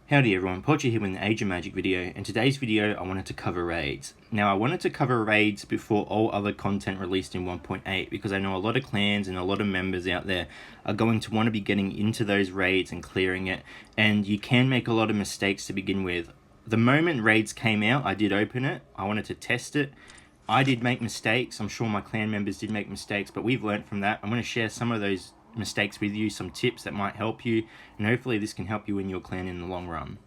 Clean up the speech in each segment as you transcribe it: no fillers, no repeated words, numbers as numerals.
Howdy everyone, Podger here with an Age of Magic video. In today's video I wanted to cover raids. Now I wanted to cover raids before all other content released in 1.8 because I know a lot of clans and a lot of members out there are going to want to be getting into those raids and clearing it, and you can make a lot of mistakes to begin with. The moment raids came out, I did open it, I wanted to test it. I did make mistakes, I'm sure my clan members did make mistakes, but we've learned from that. I'm going to share some of those mistakes with you, some tips that might help you, and hopefully this can help you in your clan in the long run.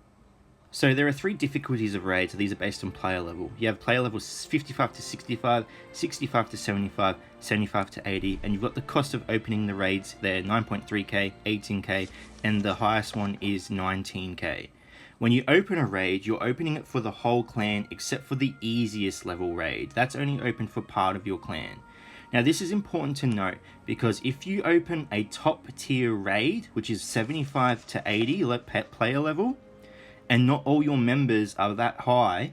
So there are three difficulties of raids. These are based on player level. You have player level 55 to 65, 65 to 75, 75 to 80, and you've got the cost of opening the raids there, 9.3k, 18k, and the highest one is 19k. When you open a raid, you're opening it for the whole clan except for the easiest level raid. That's only open for part of your clan. Now this is important to note because if you open a top tier raid, which is 75 to 80 player level, and not all your members are that high,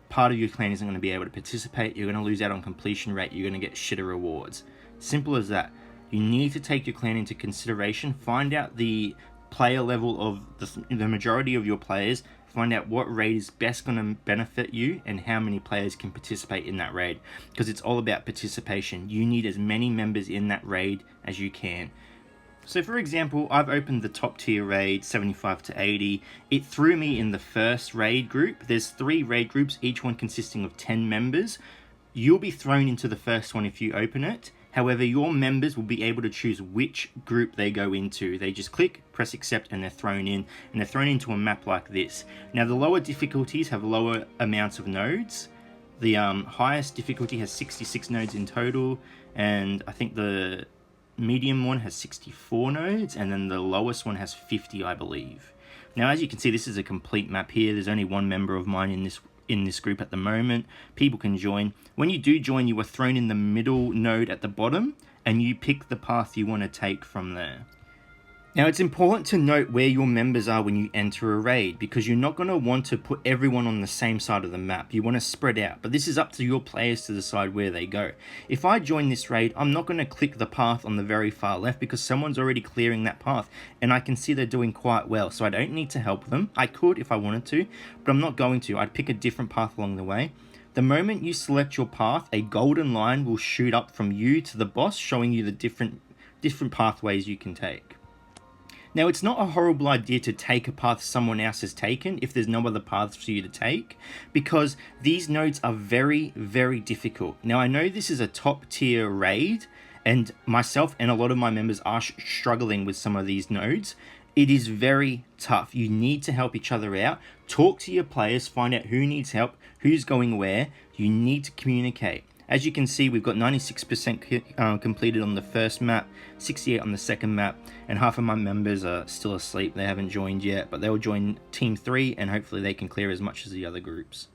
part of your clan isn't going to be able to participate. You're going to lose out on completion rate. You're going to get shitter rewards. Simple as that. You need to take your clan into consideration. Find out the player level of the majority of your players. Find out what raid is best going to benefit you and how many players can participate in that raid, because it's all about participation. You need as many members in that raid as you can. So for example, I've opened the top tier raid 75 to 80. It threw me in the first raid group. There's 3 raid groups, each one consisting of 10 members. You'll be thrown into the first one if you open it. However, your members will be able to choose which group they go into. They just click, press accept, and they're thrown in. And they're thrown into a map like this. Now, the lower difficulties have lower amounts of nodes. The highest difficulty has 66 nodes in total. And I think the medium one has 64 nodes. And then the lowest one has 50, I believe. Now, as you can see, this is a complete map here. There's only one member of mine in this group at the moment. People can join. When you do join, you are thrown in the middle node at the bottom, and you pick the path you want to take from there. Now, it's important to note where your members are when you enter a raid, because you're not going to want to put everyone on the same side of the map. You want to spread out, but this is up to your players to decide where they go. If I join this raid, I'm not going to click the path on the very far left because someone's already clearing that path, and I can see they're doing quite well, so I don't need to help them. I could if I wanted to, but I'm not going to. I'd pick a different path along the way. The moment you select your path, a golden line will shoot up from you to the boss, showing you the different pathways you can take. Now, it's not a horrible idea to take a path someone else has taken if there's no other paths for you to take, because these nodes are very, very difficult. Now, I know this is a top tier raid, and myself and a lot of my members are struggling with some of these nodes. It is very tough. You need to help each other out. Talk to your players, find out who needs help, who's going where. You need to communicate. As you can see, we've got 96% completed on the first map, 68 on the second map, and half of my members are still asleep. They haven't joined yet, but they'll join Team 3, and hopefully they can clear as much as the other groups.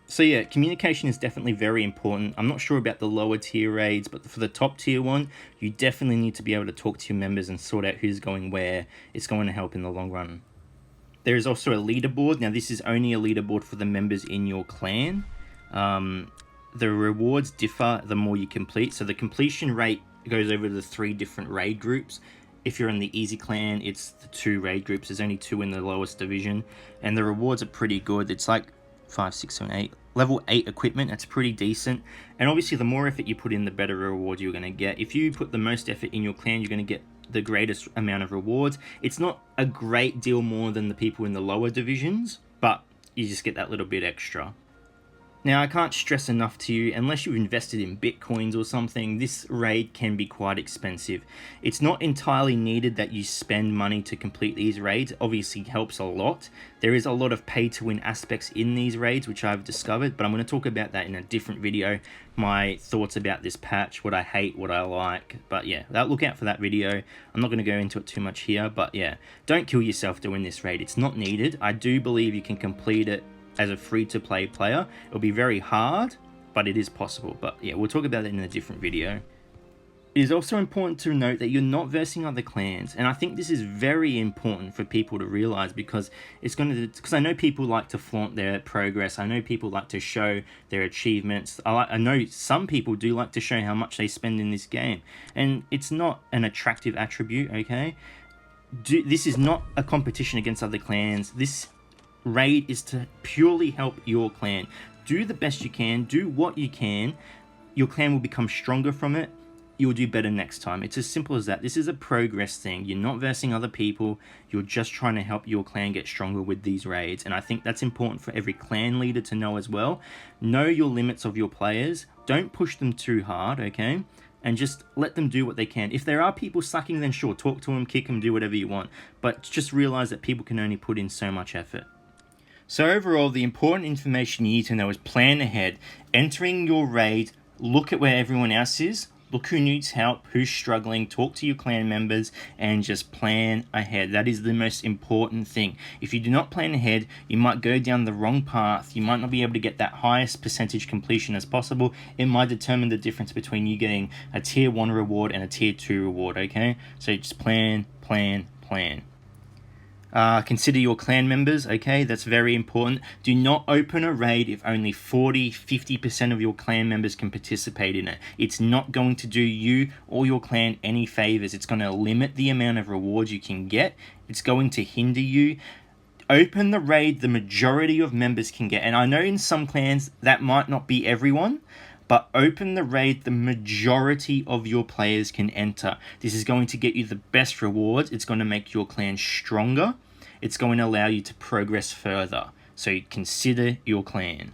So yeah, communication is definitely very important. I'm not sure about the lower tier raids, but for the top tier one, you definitely need to be able to talk to your members and sort out who's going where. It's going to help in the long run. There is also a leaderboard. Now, this is only a leaderboard for the members in your clan. The rewards differ the more you complete. So the completion rate goes over the 3 different raid groups. If you're in the easy clan, it's the 2 raid groups. There's only 2 in the lowest division. And the rewards are pretty good. It's like 5, 6, 7, 8. Level 8 equipment, that's pretty decent. And obviously, the more effort you put in, the better reward you're going to get. If you put the most effort in your clan, you're going to get the greatest amount of rewards. It's not a great deal more than the people in the lower divisions, but you just get that little bit extra. Now, I can't stress enough to you, unless you've invested in bitcoins or something, this raid can be quite expensive. It's not entirely needed that you spend money to complete these raids. Obviously, helps a lot. There is a lot of pay-to-win aspects in these raids, which I've discovered, but I'm going to talk about that in a different video. My thoughts about this patch, what I hate, what I like. But yeah, look out for that video. I'm not going to go into it too much here, but yeah, don't kill yourself doing this raid. It's not needed. I do believe you can complete it as a free-to-play player. It'll be very hard, but it is possible. But yeah, we'll talk about it in a different video. It is also important to note that you're not versing other clans, and I think this is very important for people to realize, because I know people like to flaunt their progress. I know people like to show their achievements. I know some people do like to show how much they spend in this game, and it's not an attractive attribute, okay? This is not a competition against other clans. This raid is to purely help your clan. Do the best you can, do what you can. Your clan will become stronger from it. You'll do better next time. It's as simple as that. This is a progress thing. You're not versing other people. You're just trying to help your clan get stronger with these raids. And I think that's important for every clan leader to know as well. Know your limits of your players. Don't push them too hard, okay? And just let them do what they can. If there are people sucking, then sure, talk to them, kick them, do whatever you want. But just realize that people can only put in so much effort. So overall, the important information you need to know is plan ahead. Entering your raid, look at where everyone else is. Look who needs help, who's struggling, talk to your clan members, and just plan ahead. That is the most important thing. If you do not plan ahead, you might go down the wrong path. You might not be able to get that highest percentage completion as possible. It might determine the difference between you getting a tier 1 reward and a tier 2 reward, okay? So just plan. Consider your clan members, okay? That's very important. Do not open a raid if only 40-50% of your clan members can participate in it. It's not going to do you or your clan any favors. It's going to limit the amount of rewards you can get. It's going to hinder you. Open the raid the majority of members can get. And I know in some clans that might not be everyone, but open the raid the majority of your players can enter. This is going to get you the best rewards. It's going to make your clan stronger. It's going to allow you to progress further. So consider your clan.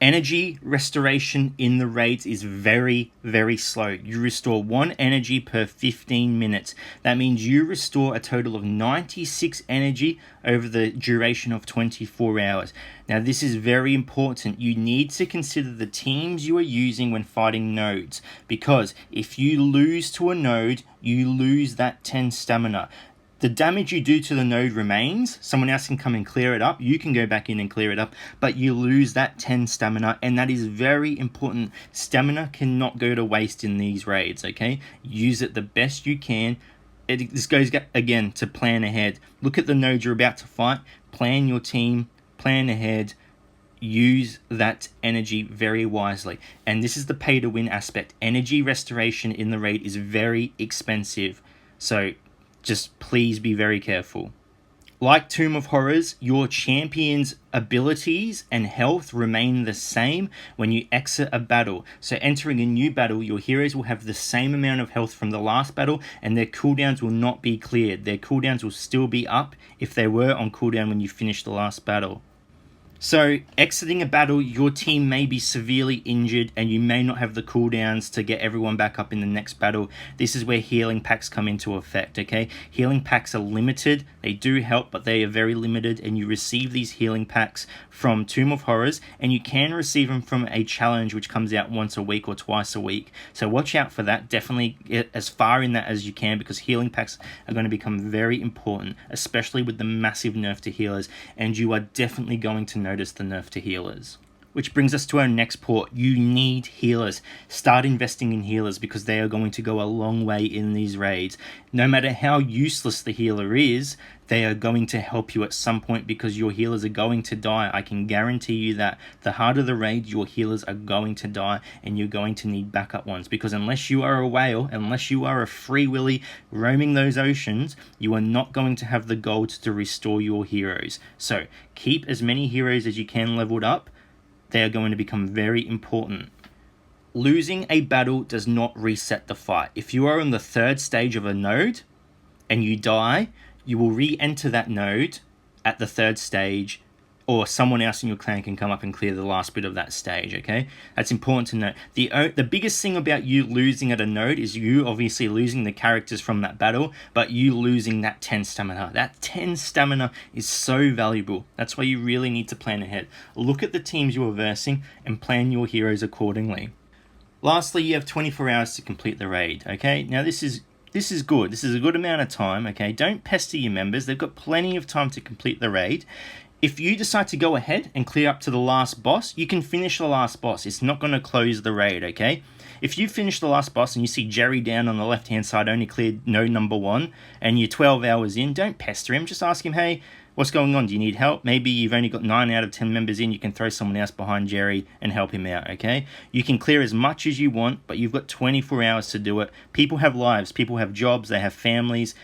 Energy restoration in the raids is very, very slow. You restore 1 energy per 15 minutes. That means you restore a total of 96 energy over the duration of 24 hours. Now, this is very important. You need to consider the teams you are using when fighting nodes, because if you lose to a node, you lose that 10 stamina. The damage you do to the node remains. Someone else can come and clear it up. You can go back in and clear it up, but you lose that 10 stamina, and that is very important. Stamina cannot go to waste in these raids, okay? Use it the best you can. This goes, again, to plan ahead. Look at the nodes you're about to fight. Plan your team. Plan ahead. Use that energy very wisely. And this is the pay-to-win aspect. Energy restoration in the raid is very expensive. So just please be very careful. Like Tomb of Horrors, your champion's abilities and health remain the same when you exit a battle. So entering a new battle, your heroes will have the same amount of health from the last battle, and their cooldowns will not be cleared. Their cooldowns will still be up if they were on cooldown when you finished the last battle. So, exiting a battle, your team may be severely injured and you may not have the cooldowns to get everyone back up in the next battle. This is where healing packs come into effect, okay? Healing packs are limited. They do help, but they are very limited, and you receive these healing packs from Tomb of Horrors, and you can receive them from a challenge which comes out once a week or twice a week. So watch out for that. Definitely get as far in that as you can, because healing packs are going to become very important, especially with the massive nerf to healers, and you are definitely going to notice the nerf to healers. Which brings us to our next port. You need healers. Start investing in healers, because they are going to go a long way in these raids. No matter how useless the healer is, they are going to help you at some point, because your healers are going to die. I can guarantee you that. The harder the raid, your healers are going to die, and you're going to need backup ones, because unless you are a whale, unless you are a free willy roaming those oceans, you are not going to have the gold to restore your heroes. So keep as many heroes as you can leveled up. They are going to become very important. Losing a battle does not reset the fight. If you are on the 3rd stage of a node and you die, you will re-enter that node at the 3rd stage, or someone else in your clan can come up and clear the last bit of that stage, okay? That's important to note. The biggest thing about you losing at a node is you obviously losing the characters from that battle, but you losing that 10 stamina. That 10 stamina is so valuable. That's why you really need to plan ahead. Look at the teams you are versing and plan your heroes accordingly. Lastly, you have 24 hours to complete the raid, okay? Now this is good. This is a good amount of time, okay? Don't pester your members. They've got plenty of time to complete the raid. If you decide to go ahead and clear up to the last boss, you can finish the last boss. It's not going to close the raid, okay? If you finish the last boss and you see Jerry down on the left-hand side only cleared node number 1, and you're 12 hours in, don't pester him. Just ask him, hey, what's going on? Do you need help? Maybe you've only got 9 out of 10 members in. You can throw someone else behind Jerry and help him out, okay? You can clear as much as you want, but you've got 24 hours to do it. People have lives. People have jobs. They have families.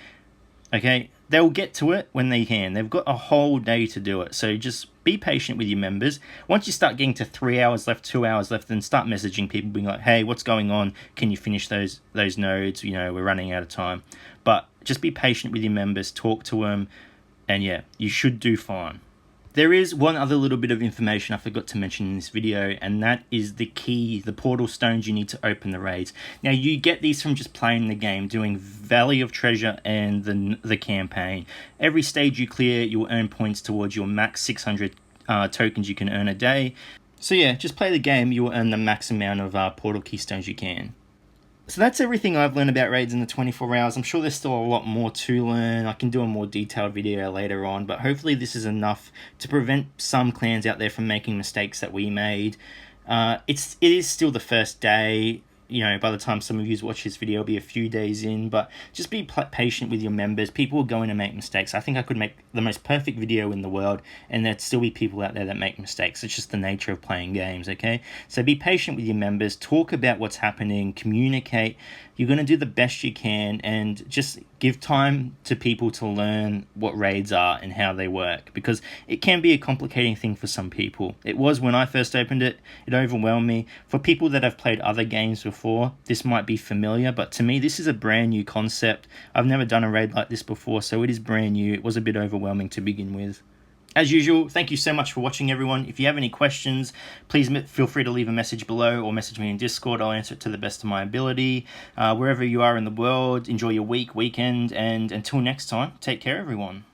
Okay, they'll get to it when they can. They've got a whole day to do it. So just be patient with your members. Once you start getting to 3 hours left, 2 hours left, then start messaging people, being like, hey, what's going on? Can you finish those nodes? You know, we're running out of time. But just be patient with your members, talk to them, and yeah, you should do fine. There is one other little bit of information I forgot to mention in this video, and that is the key, the portal stones you need to open the raids. Now, you get these from just playing the game, doing Valley of Treasure and the campaign. Every stage you clear, you'll earn points towards your max 600 tokens you can earn a day. So yeah, just play the game, you will earn the max amount of portal keystones you can. So that's everything I've learned about raids in the 24 hours. I'm sure there's still a lot more to learn. I can do a more detailed video later on, but hopefully this is enough to prevent some clans out there from making mistakes that we made. It is still the first day. You know, by the time some of you watch this video, it'll be a few days in, but just be patient with your members. People are going to make mistakes. I think I could make the most perfect video in the world, and there'd still be people out there that make mistakes. It's just the nature of playing games, okay? So be patient with your members. Talk about what's happening. Communicate. You're going to do the best you can, and just give time to people to learn what raids are and how they work, because it can be a complicating thing for some people. It was when I first opened it. It overwhelmed me. For people that have played other games before, this might be familiar, but to me, this is a brand new concept. I've never done a raid like this before, so it is brand new. It was a bit overwhelming to begin with. As usual, thank you so much for watching, everyone. If you have any questions, please feel free to leave a message below or message me in Discord. I'll answer it to the best of my ability. Wherever you are in the world, enjoy your week, weekend, and until next time, take care, everyone.